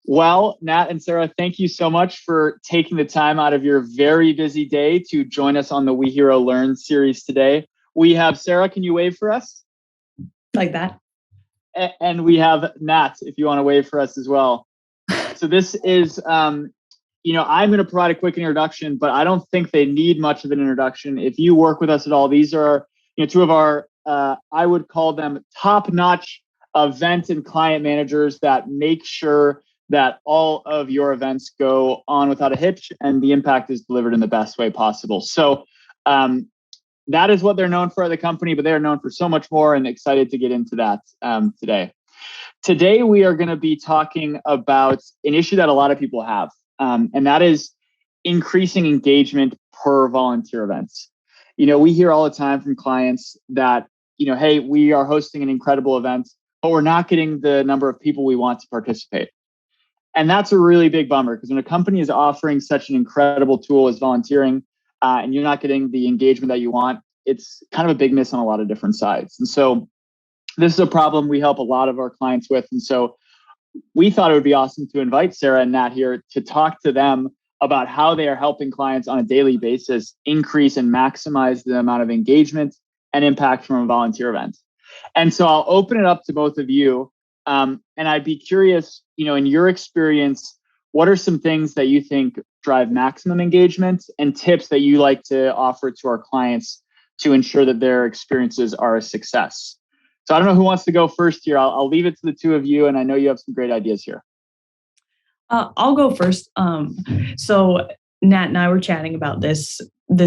Well, Nat and Sarah, thank you so much for taking the time out of your very busy day to join us on the WeHero Learn series today. We have Sarah, can you wave for us? Like that. And we have Nat, if you want to wave for us as well. So this is, I'm going to provide a quick introduction, but I don't think they need much of an introduction. If you work with us at all, these are two of our, I would call them top-notch event and client managers that make sure that all of your events go on without a hitch and the impact is delivered in the best way possible. So that is what they're known for at the company, but they're known for so much more, and excited to get into that today. Today, we are going to be talking about an issue that a lot of people have, and that is increasing engagement per volunteer events. We hear all the time from clients that, hey, we are hosting an incredible event, but we're not getting the number of people we want to participate. And that's a really big bummer, because when a company is offering such an incredible tool as volunteering, and you're not getting the engagement that you want, it's kind of a big miss on a lot of different sides. And so this is a problem we help a lot of our clients with. And so we thought it would be awesome to invite Sarah and Nat here to talk to them about how they are helping clients on a daily basis increase and maximize the amount of engagement and impact from a volunteer event. And so I'll open it up to both of you. And I'd be curious, in your experience, what are some things that you think drive maximum engagement and tips that you like to offer to our clients to ensure that their experiences are a success? So I don't know who wants to go first here. I'll leave it to the two of you, and I know you have some great ideas here. I'll go first. So Nat and I were chatting about this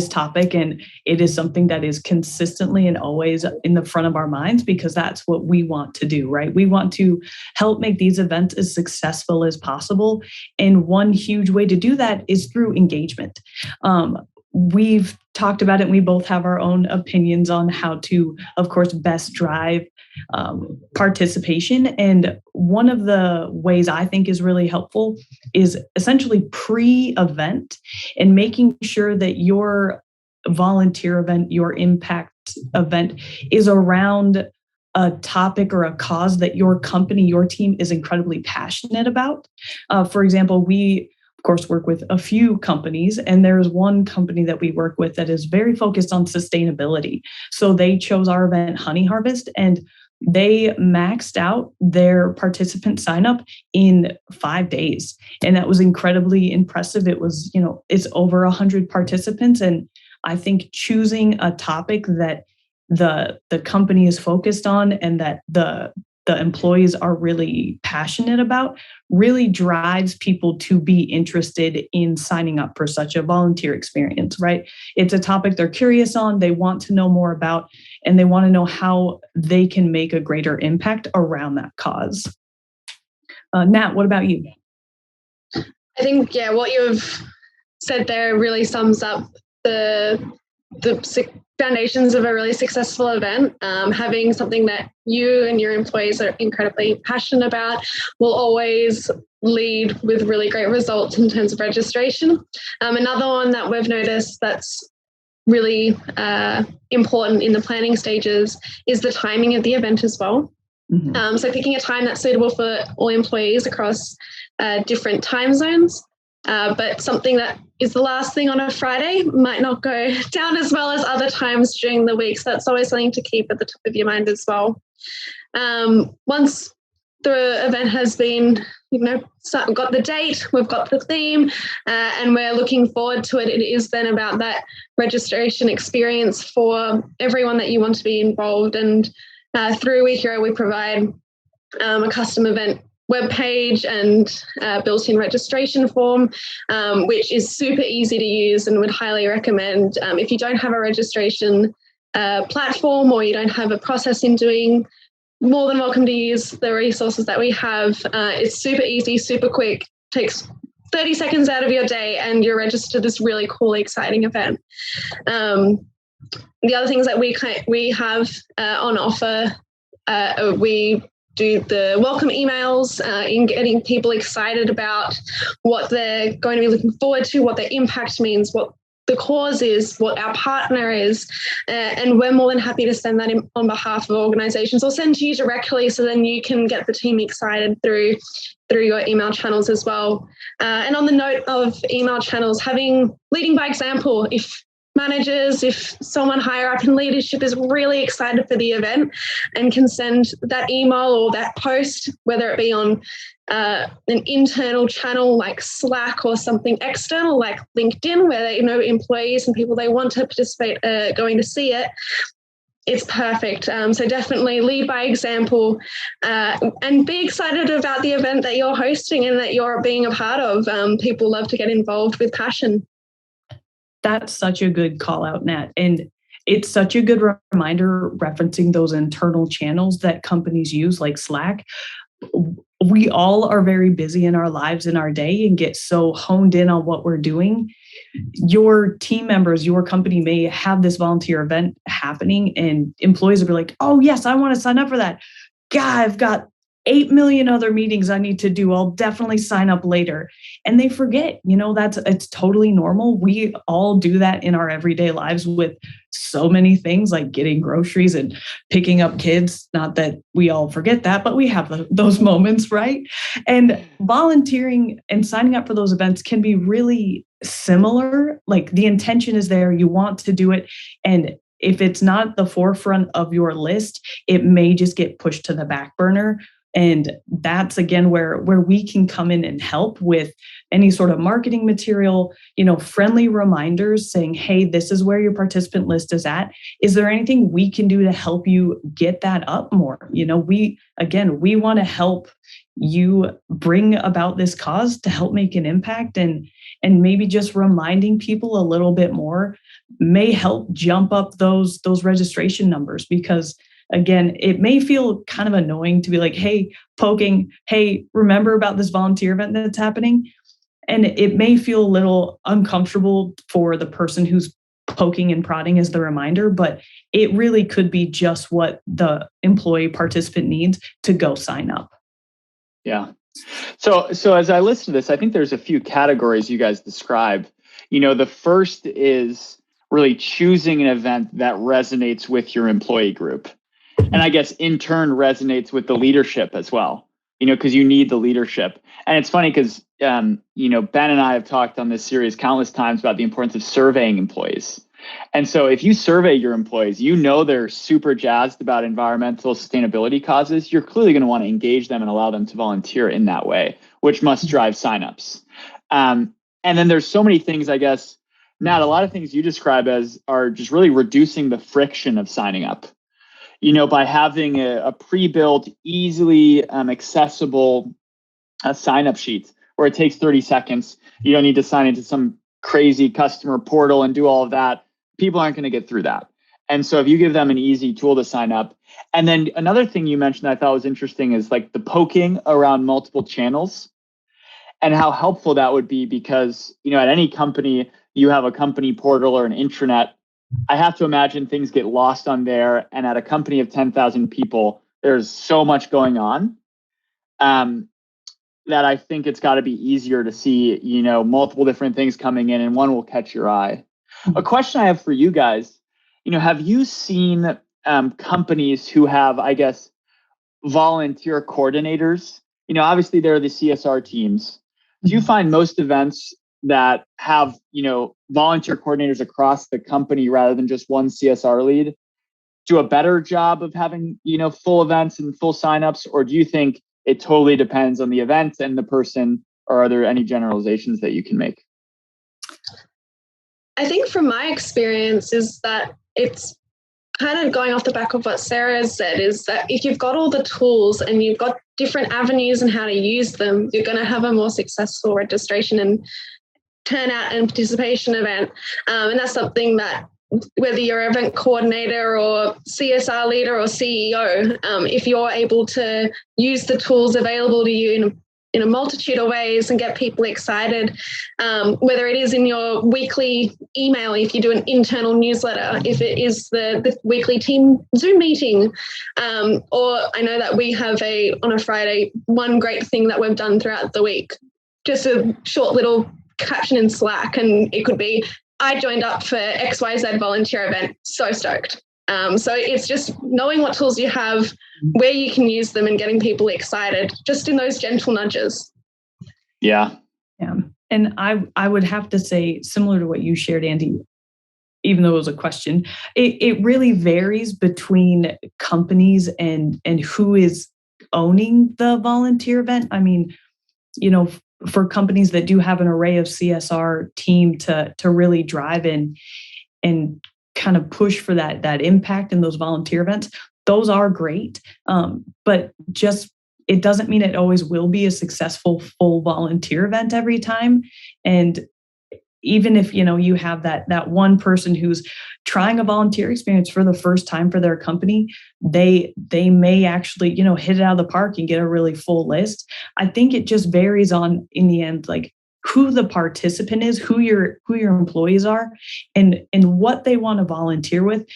topic, and it is something that is consistently and always in the front of our minds, because that's what we want to do, right? We want to help make these events as successful as possible. And one huge way to do that is through engagement. We've talked about it, and we both have our own opinions on how to, of course, best drive participation. And one of the ways I think is really helpful is essentially pre-event and making sure that your volunteer event, your impact event is around a topic or a cause that your company, your team is incredibly passionate about. For example, we of course work with a few companies, and there's one company that we work with that is very focused on sustainability. So they chose our event, Honey Harvest, and they maxed out their participant sign up in 5 days. And that was incredibly impressive. It was, it's over 100 participants. And I think choosing a topic that the company is focused on and that the employees are really passionate about really drives people to be interested in signing up for such a volunteer experience, right? It's a topic they're curious on, they want to know more about, and they want to know how they can make a greater impact around that cause. Nat, what about you? I think, what you've said there really sums up the foundations of a really successful event. Having something that you and your employees are incredibly passionate about will always lead with really great results in terms of registration. Another one that we've noticed that's really important in the planning stages is the timing of the event as well. Mm-hmm. So picking a time that's suitable for all employees across different time zones. But something that is the last thing on a Friday might not go down as well as other times during the week. So that's always something to keep at the top of your mind as well. Once the event has been, we've got the date, we've got the theme, and we're looking forward to it. It is then about that registration experience for everyone that you want to be involved. And through WeHero, we provide a custom event webpage and built-in registration form, which is super easy to use and would highly recommend. If you don't have a registration platform or you don't have a process in doing, more than welcome to use the resources that we have. It's super easy, super quick, takes 30 seconds out of your day and you're registered to this really cool, exciting event. The other things that we have on offer, we do the welcome emails in getting people excited about what they're going to be looking forward to, what their impact means, what the cause is, what our partner is, and we're more than happy to send that in on behalf of organizations, or send to you directly, so then you can get the team excited through your email channels as well. And on the note of email channels, leading by example. If managers, if someone higher up in leadership is really excited for the event and can send that email or that post, whether it be on an internal channel like Slack or something external like LinkedIn, where they know employees and people they want to participate are going to see it, it's perfect. So definitely lead by example, and be excited about the event that you're hosting and that you're being a part of. People love to get involved with passion. That's such a good call out, Nat. And it's such a good reminder referencing those internal channels that companies use like Slack. We all are very busy in our lives in our day and get so honed in on what we're doing. Your team members, your company may have this volunteer event happening and employees will be like, oh yes, I want to sign up for that. God, I've got 8 million other meetings I need to do. I'll definitely sign up later. And they forget, it's totally normal. We all do that in our everyday lives with so many things like getting groceries and picking up kids. Not that we all forget that, but we have those moments, right? And volunteering and signing up for those events can be really similar. Like the intention is there, you want to do it. And if it's not the forefront of your list, it may just get pushed to the back burner. And that's, again, where we can come in and help with any sort of marketing material, friendly reminders saying, hey, this is where your participant list is at. Is there anything we can do to help you get that up more? We want to help you bring about this cause to help make an impact, and maybe just reminding people a little bit more may help jump up those registration numbers, because again, it may feel kind of annoying to be like, hey, poking, hey, remember about this volunteer event that's happening? And it may feel a little uncomfortable for the person who's poking and prodding as the reminder, but it really could be just what the employee participant needs to go sign up. Yeah. So as I listen to this, I think there's a few categories you guys described. The first is really choosing an event that resonates with your employee group. And I guess in turn resonates with the leadership as well, because you need the leadership. And it's funny because, Ben and I have talked on this series countless times about the importance of surveying employees. And so if you survey your employees, they're super jazzed about environmental sustainability causes, you're clearly going to want to engage them and allow them to volunteer in that way, which must drive signups. And then there's so many things, I guess, Nat, a lot of things you describe as are just really reducing the friction of signing up. By having a pre-built, easily accessible sign-up sheet where it takes 30 seconds. You don't need to sign into some crazy customer portal and do all of that. People aren't going to get through that. And so if you give them an easy tool to sign up. And then another thing you mentioned I thought was interesting is like the poking around multiple channels and how helpful that would be, because, at any company, you have a company portal or an intranet. I have to imagine things get lost on there. And at a company of 10,000 people, there's so much going on that I think it's got to be easier to see, multiple different things coming in, and one will catch your eye. A question I have for you guys, have you seen companies who have, I guess, volunteer coordinators? Obviously there are the CSR teams. Do you find most events that have, volunteer coordinators across the company rather than just one CSR lead do a better job of having, full events and full signups? Or do you think it totally depends on the event and the person, or are there any generalizations that you can make? I think from my experience is that it's kind of going off the back of what Sarah has said, is that if you've got all the tools and you've got different avenues and how to use them, you're going to have a more successful registration and turnout and participation event. And that's something that whether you're an event coordinator or CSR leader or CEO, if you're able to use the tools available to you in a multitude of ways and get people excited, whether it is in your weekly email, if you do an internal newsletter, if it is the weekly team Zoom meeting, or I know that we have on a Friday, one great thing that we've done throughout the week, just a short little caption in Slack, and it could be I joined up for XYZ volunteer event, so stoked. So it's just knowing what tools you have, where you can use them, and getting people excited, just in those gentle nudges. Yeah. Yeah. And I would have to say, similar to what you shared, Andy, even though it was a question, it really varies between companies and who is owning the volunteer event. I mean, for companies that do have an array of CSR team to really drive in and kind of push for that impact in those volunteer events, those are great. But just it doesn't mean it always will be a successful full volunteer event every time. And even if you have that one person who's trying a volunteer experience for the first time for their company, they may actually hit it out of the park and get a really full list. I think it just varies on, in the end, like who the participant is, who your employees are, and what they want to volunteer with,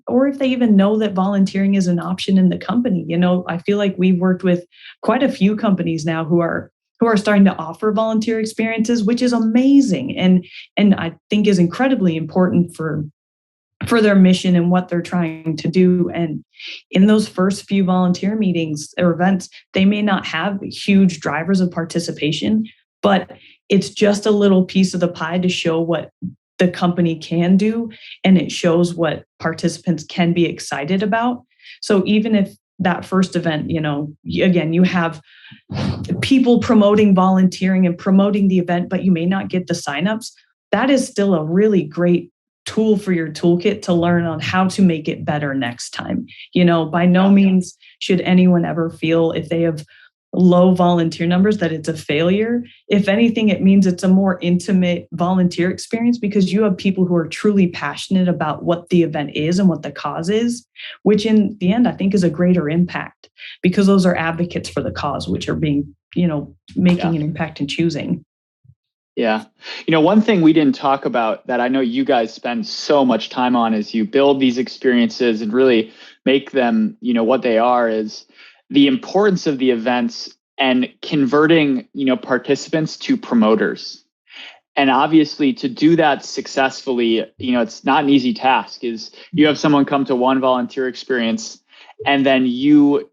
or if they even know that volunteering is an option in the company. I feel like we've worked with quite a few companies now who are starting to offer volunteer experiences, which is amazing and I think is incredibly important for their mission and what they're trying to do. And in those first few volunteer meetings or events, they may not have huge drivers of participation, but it's just a little piece of the pie to show what the company can do, and it shows what participants can be excited about. So even if that first event, again, you have people promoting volunteering and promoting the event, but you may not get the signups, that is still a really great tool for your toolkit to learn on how to make it better next time. By no means should anyone ever feel, if they have low volunteer numbers, that it's a failure. If anything, it means it's a more intimate volunteer experience because you have people who are truly passionate about what the event is and what the cause is, which in the end, I think is a greater impact because those are advocates for the cause, which are being, making an impact and choosing. Yeah. One thing we didn't talk about that I know you guys spend so much time on is you build these experiences and really make them, what they are, is the importance of the events and converting, participants to promoters. And obviously to do that successfully, it's not an easy task. Is you have someone come to one volunteer experience and then you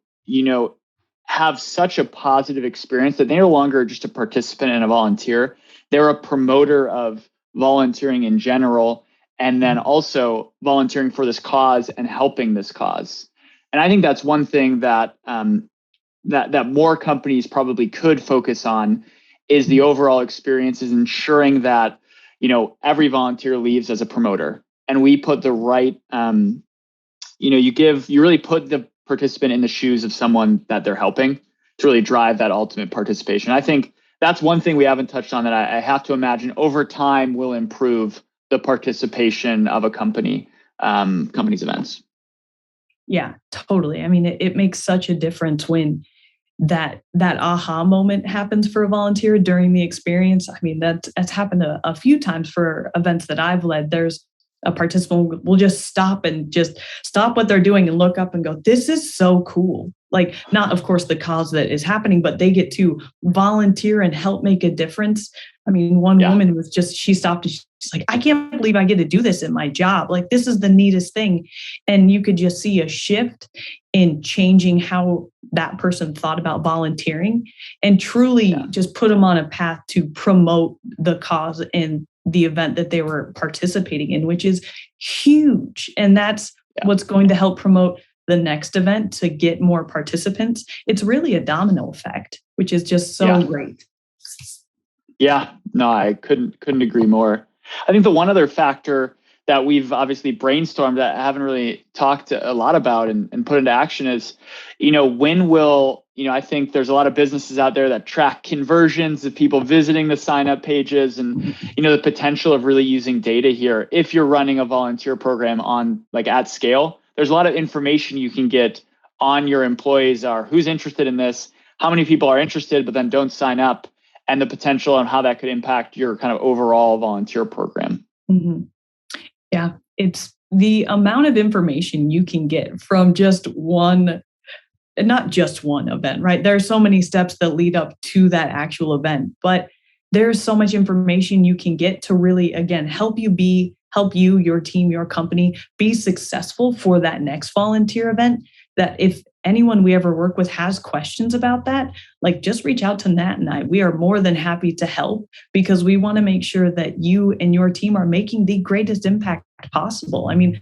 have such a positive experience that they're no longer just a participant and a volunteer. They're a promoter of volunteering in general, and then also volunteering for this cause and helping this cause. And I think that's one thing that that more companies probably could focus on is the overall experience, is ensuring that every volunteer leaves as a promoter, and we put the right you really put the participant in the shoes of someone that they're helping to really drive that ultimate participation. I think that's one thing we haven't touched on that I have to imagine over time will improve the participation of a company's events. Yeah, totally. I mean, it makes such a difference when that aha moment happens for a volunteer during the experience. I mean, that's happened a few times for events that I've led. There's a participant will just stop what they're doing and look up and go, "This is so cool." Like, not, of course, the cause that is happening, but they get to volunteer and help make a difference. I mean, one woman she stopped and she's like, "I can't believe I get to do this in my job. Like, this is the neatest thing." And you could just see a shift in changing how that person thought about volunteering and truly just put them on a path to promote the cause and the event that they were participating in, which is huge. And that's what's going to help promote the next event to get more participants. It's really a domino effect, which is just so great. Yeah, no, I couldn't agree more. I think the one other factor that we've obviously brainstormed that I haven't really talked a lot about and put into action is, when will, I think there's a lot of businesses out there that track conversions of people visiting the sign up pages and, the potential of really using data here. If you're running a volunteer program on at scale, there's a lot of information you can get on your employees are who's interested in this, how many people are interested, but then don't sign up, and the potential on how that could impact your kind of overall volunteer program. Mm-hmm. Yeah, it's the amount of information you can get from just not just one event, right? There are so many steps that lead up to that actual event, but there's so much information you can get to really, again, help you, your team, your company be successful for that next volunteer event. That if anyone we ever work with has questions about that, like just reach out to Nat and I. We are more than happy to help because we want to make sure that you and your team are making the greatest impact possible. I mean,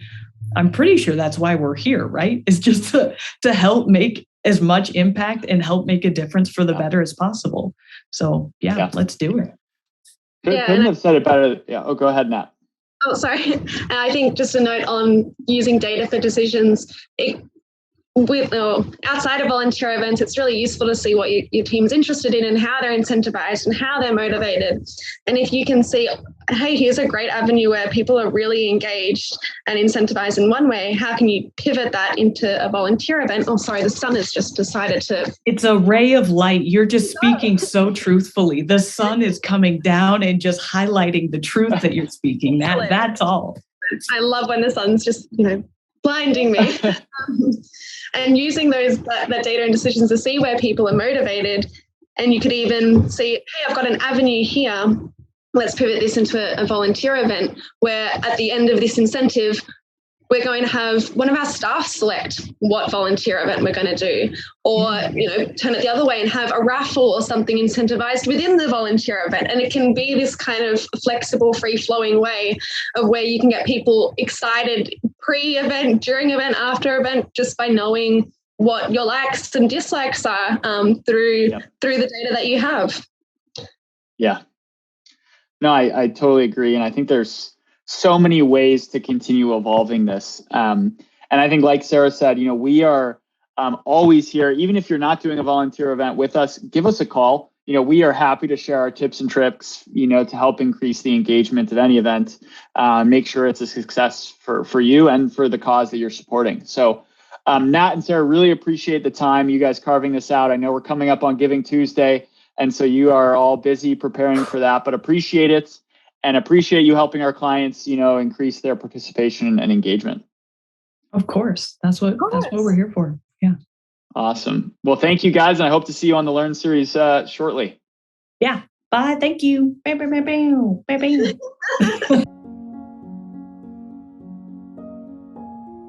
I'm pretty sure that's why we're here, right? It's just to help make as much impact and help make a difference for the better as possible. So yeah. Let's do it. Couldn't have said it better. Yeah. Oh, go ahead, Nat. Oh, sorry. I think just a note on using data for decisions. Outside of volunteer events, it's really useful to see what your team's interested in and how they're incentivized and how they're motivated. And if you can see, hey, here's a great avenue where people are really engaged and incentivized in one way, how can you pivot that into a volunteer event? Oh, sorry, the sun has just decided to... It's a ray of light. You're just speaking so truthfully. The sun is coming down and just highlighting the truth that you're speaking. That's all. I love when the sun's just, blinding me. And using that data and decisions to see where people are motivated. And you could even see, hey, I've got an avenue here. Let's pivot this into a volunteer event where at the end of this incentive, we're going to have one of our staff select what volunteer event we're going to do, or, turn it the other way and have a raffle or something incentivized within the volunteer event. And it can be this kind of flexible, free-flowing way of where you can get people excited pre-event, during event, after event, just by knowing what your likes and dislikes are through the data that you have. Yeah. No, I totally agree. And I think there's so many ways to continue evolving this. And I think, like Sarah said, we are always here. Even if you're not doing a volunteer event with us, give us a call. We are happy to share our tips and tricks, to help increase the engagement at any event, make sure it's a success for you and for the cause that you're supporting. So Nat and Sarah, really appreciate the time you guys carving this out. I know we're coming up on Giving Tuesday, and so you are all busy preparing for that, but appreciate it. And appreciate you helping our clients, increase their participation and engagement. Of course. That's what we're here for. Yeah. Awesome. Well, thank you guys. And I hope to see you on the Learn series shortly. Yeah. Bye. Thank you. Bye.